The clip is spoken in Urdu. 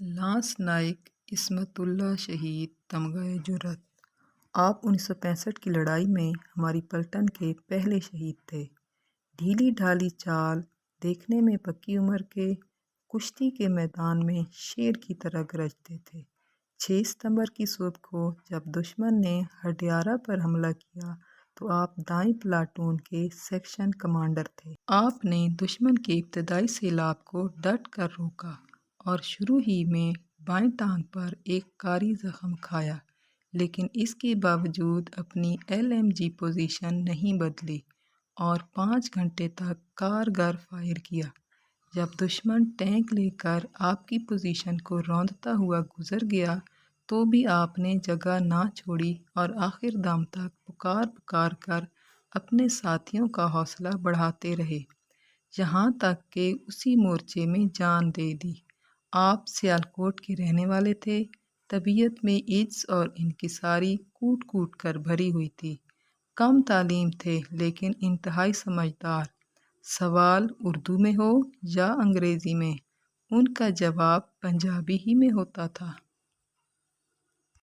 لانس نائک عصمت اللہ شہید تمغہ جرأت۔ آپ 1965 کی لڑائی میں ہماری پلٹن کے پہلے شہید تھے۔ ڈھیلی ڈھالی چال، دیکھنے میں پکی عمر کے، کشتی کے میدان میں شیر کی طرح گرجتے تھے۔ 6 ستمبر کی صبح کو جب دشمن نے ہڈیارہ پر حملہ کیا تو آپ دائیں پلاٹون کے سیکشن کمانڈر تھے۔ آپ نے دشمن کے ابتدائی سیلاب کو ڈٹ کر روکا اور شروع ہی میں بائیں ٹانگ پر ایک کاری زخم کھایا، لیکن اس کے باوجود اپنی LMG پوزیشن نہیں بدلی اور 5 گھنٹے تک کارگر فائر کیا۔ جب دشمن ٹینک لے کر آپ کی پوزیشن کو روندتا ہوا گزر گیا تو بھی آپ نے جگہ نہ چھوڑی اور آخر دم تک پکار کر اپنے ساتھیوں کا حوصلہ بڑھاتے رہے، یہاں تک کہ اسی مورچے میں جان دے دی۔ آپ سیالکوٹ کے رہنے والے تھے۔ طبیعت میں عجز اور انکساری کوٹ کر بھری ہوئی تھی۔ کم تعلیم تھے لیکن انتہائی سمجھدار۔ سوال اردو میں ہو یا انگریزی میں، ان کا جواب پنجابی ہی میں ہوتا تھا۔